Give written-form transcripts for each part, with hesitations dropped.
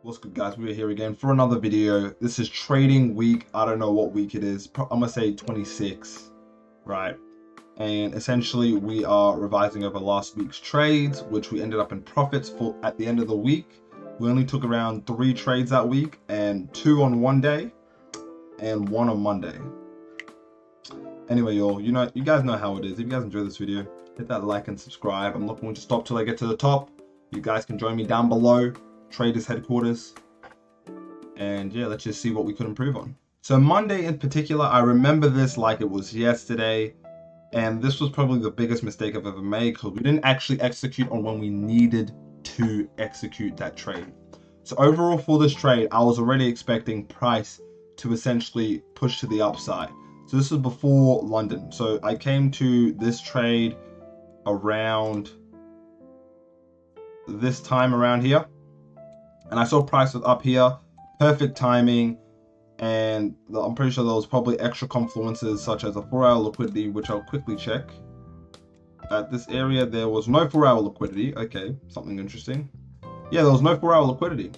What's good, guys? We're here again for another video. This is trading week. I don't know what week it is. I'm gonna say 26, right? And essentially we are revising over last week's trades, which we ended up in profits for at the end of the week. We only took around 3 trades that week, and 2 on one day and 1 on Monday. Anyway, y'all, you guys know how it is. If you guys enjoy this video, hit that like and subscribe. I'm not going to stop till I get to the top. You guys can join me down below, Traders Headquarters, and yeah, let's just see what we could improve on. So Monday in particular, I remember this like it was yesterday, and this was probably the biggest mistake I've ever made because we didn't actually execute on when we needed to execute that trade. So overall for this trade, I was already expecting price to essentially push to the upside. So this was before London. So I came to this trade around this time around here, and I saw price was up here, perfect timing, and I'm pretty sure there was probably extra confluences such as a 4-hour liquidity, which I'll quickly check. At this area there was no 4-hour liquidity. Okay, something interesting. Yeah, there was no 4-hour liquidity.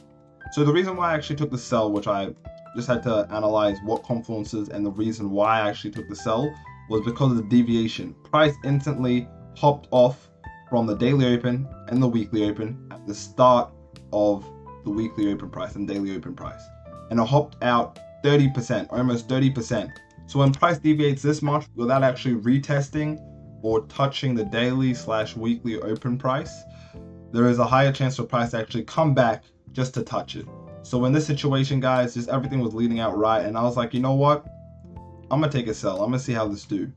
So the reason why I actually took the sell, which I just had to analyze what confluences and the reason why I actually took the sell, was because of the deviation. Price instantly hopped off from the daily open and the weekly open at the start of the weekly open price and daily open price, and it hopped out 30%, almost 30%. So when price deviates this much without actually retesting or touching the daily / weekly open price, there is a higher chance for price to actually come back just to touch it. So in this situation, guys, just everything was leading out right, and I was like, you know what, I'm gonna take a sell. I'm gonna see how this do.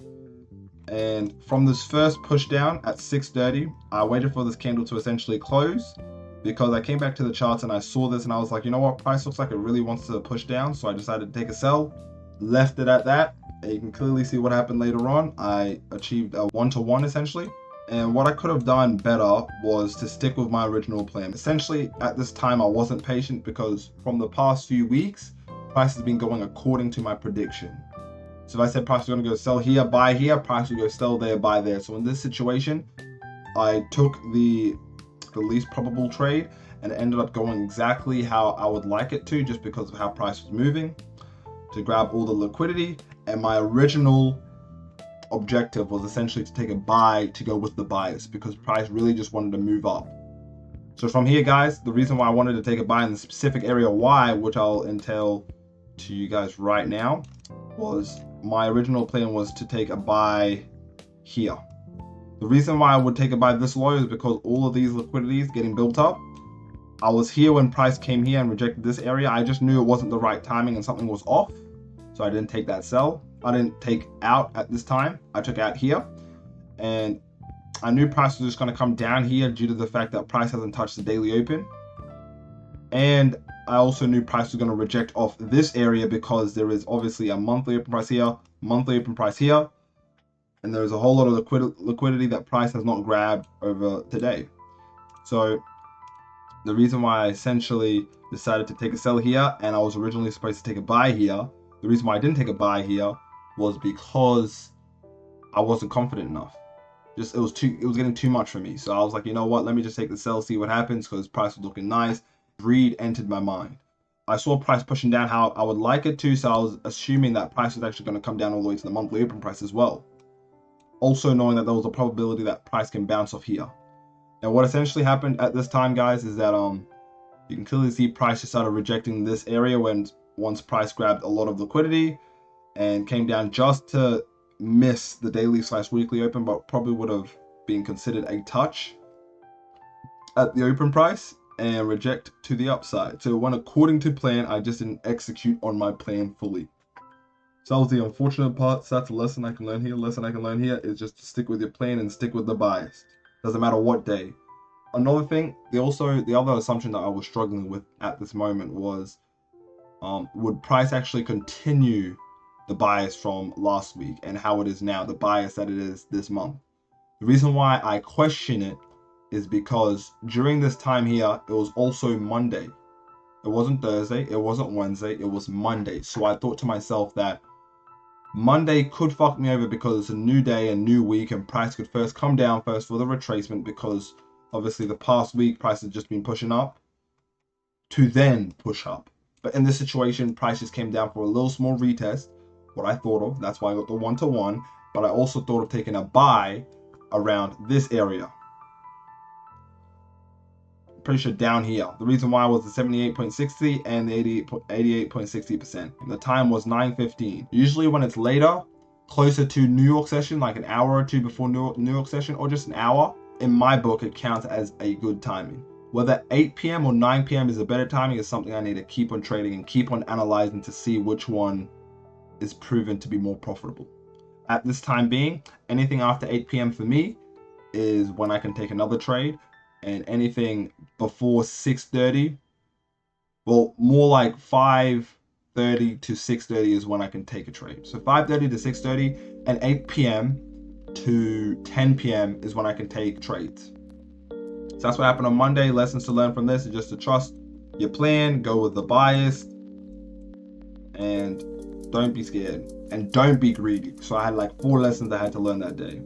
And from this first push down at 6:30, I waited for this candle to essentially close, because I came back to the charts and I saw this and I was like, you know what, price looks like it really wants to push down. So I decided to take a sell, left it at that, and you can clearly see what happened later on. I achieved a 1-to-1 essentially. And what I could have done better was to stick with my original plan. Essentially, at this time, I wasn't patient because from the past few weeks, price has been going according to my prediction. So if I said price is going to go sell here, buy here, price will go sell there, buy there. So in this situation, I took the least probable trade and it ended up going exactly how I would like it to, just because of how price was moving, to grab all the liquidity. And my original objective was essentially to take a buy to go with the bias, because price really just wanted to move up. So from here, guys, the reason why I wanted to take a buy in the specific area Y, which I'll entail to you guys right now, was my original plan was to take a buy here. The reason why I would take a buy this low is because all of these liquidities getting built up. I was here when price came here and rejected this area. I just knew it wasn't the right timing and something was off. So I didn't take that sell. I didn't take out at this time. I took out here. And I knew price was just going to come down here due to the fact that price hasn't touched the daily open. And I also knew price was going to reject off this area because there is obviously a monthly open price here, monthly open price here. And there's a whole lot of liquidity that price has not grabbed over today. So the reason why I essentially decided to take a sell here, and I was originally supposed to take a buy here, the reason why I didn't take a buy here was because I wasn't confident enough. It was getting too much for me. So I was like, you know what, let me just take the sell, see what happens, because price was looking nice. Greed entered my mind. I saw price pushing down how I would like it to, so I was assuming that price was actually going to come down all the way to the monthly open price as well. Also knowing that there was a probability that price can bounce off here. And what essentially happened at this time, guys, is that you can clearly see price just started rejecting this area once price grabbed a lot of liquidity and came down just to miss the daily / weekly open, but probably would have been considered a touch at the open price and reject to the upside. So it went according to plan. I just didn't execute on my plan fully. So that was the unfortunate part. So that's a lesson I can learn here. Lesson I can learn here is just to stick with your plan and stick with the bias. Doesn't matter what day. Another thing, the other assumption that I was struggling with at this moment was, would price actually continue the bias from last week and how it is now, the bias that it is this month? The reason why I question it is because during this time here, it was also Monday. It wasn't Thursday, it wasn't Wednesday, it was Monday. So I thought to myself that Monday could fuck me over because it's a new day, a new week, and price could first come down first for the retracement, because obviously the past week price has just been pushing up. to then push up. But in this situation, price just came down for a little small retest, what I thought of. That's why I got the 1-to-1. But I also thought of taking a buy around this area. Pretty sure down here. The reason why was the 78.60 and the 88.60%. The time was 9:15. Usually when it's later, closer to New York session, like an hour or two before New York session, or just an hour, in my book, it counts as a good timing. Whether 8 p.m. or 9 p.m. is a better timing is something I need to keep on trading and keep on analyzing to see which one is proven to be more profitable. At this time being, anything after 8 p.m. for me is when I can take another trade, and anything before 6:30, well, more like 5:30 to 6:30 is when I can take a trade. So 5:30 to 6:30 and 8 p.m. to 10 p.m. is when I can take trades. So that's what happened on Monday. Lessons to learn from this is just to trust your plan, go with the bias, and don't be scared and don't be greedy. So I had like 4 lessons I had to learn that day.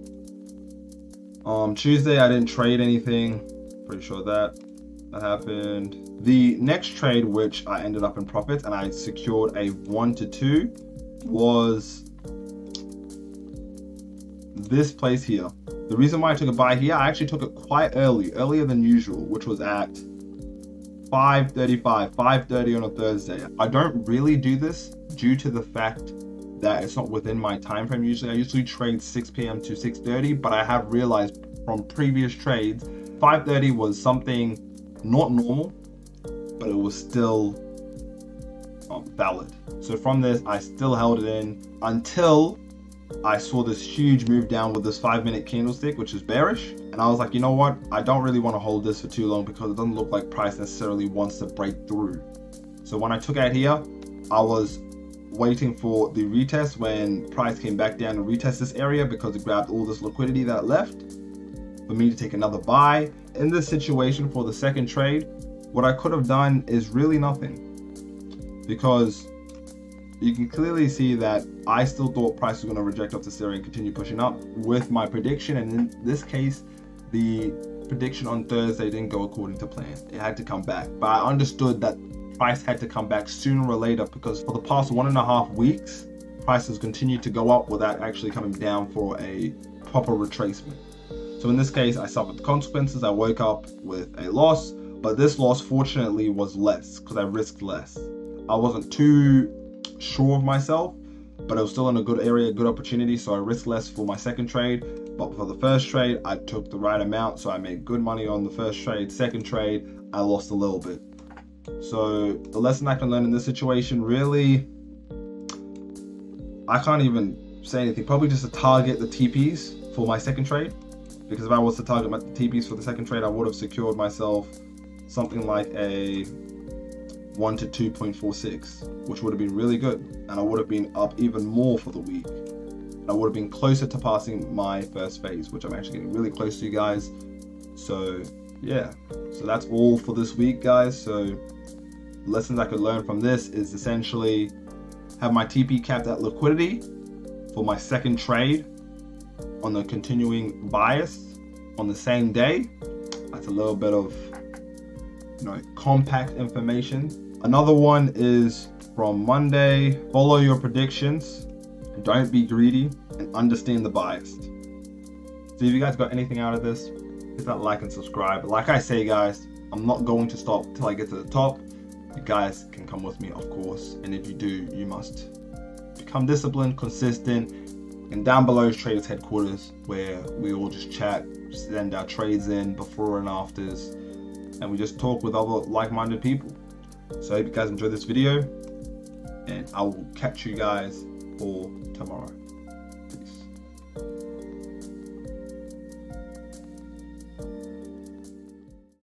Tuesday I didn't trade anything. Pretty sure that happened. The next trade, which I ended up in profits and I secured a 1-to-2, was this place here. The reason why I took a buy here, I actually took it quite earlier than usual, which was at 5:35, 5:30 on a Thursday. I don't really do this due to the fact that it's not within my time frame. Usually I usually trade 6 p.m. to 6:30, but I have realized from previous trades 5:30 was something not normal, but it was still valid. So from this, I still held it in until I saw this huge move down with this 5-minute candlestick, which is bearish. And I was like, you know what? I don't really want to hold this for too long because it doesn't look like price necessarily wants to break through. So when I took out here, I was waiting for the retest when price came back down to retest this area because it grabbed all this liquidity that left for me to take another buy. In this situation for the second trade, what I could have done is really nothing, because you can clearly see that I still thought price was going to reject off this area and continue pushing up with my prediction. And in this case, the prediction on Thursday didn't go according to plan. It had to come back, but I understood that price had to come back sooner or later because for the past 1.5 weeks, price has continued to go up without actually coming down for a proper retracement. So in this case, I suffered the consequences. I woke up with a loss, but this loss fortunately was less because I risked less. I wasn't too sure of myself, but it was still in a good area, a good opportunity, so I risked less for my second trade. But for the first trade, I took the right amount, so I made good money on the first trade. Second trade, I lost a little bit. So the lesson I can learn in this situation, really, I can't even say anything. Probably just to target the TPs for my second trade, because if I was to target my TPs for the second trade, I would have secured myself something like a 1-to-2.46, which would have been really good, and I would have been up even more for the week. I would have been closer to passing my first phase, which I'm actually getting really close to, you guys. So yeah, so that's all for this week, guys. So lessons I could learn from this is essentially have my TP capped at liquidity for my second trade on the continuing bias on the same day. That's a little bit of, compact information. Another one is from Monday: follow your predictions, don't be greedy, and understand the bias. So if you guys got anything out of this, hit that like and subscribe. Like I say, guys, I'm not going to stop till I get to the top. You guys can come with me, of course, and if you do, you must become disciplined, consistent. And down below is Traders Headquarters, where we all just chat, send our trades in before and afters, and we just talk with other like-minded people. So I hope you guys enjoyed this video, and I will catch you guys for tomorrow.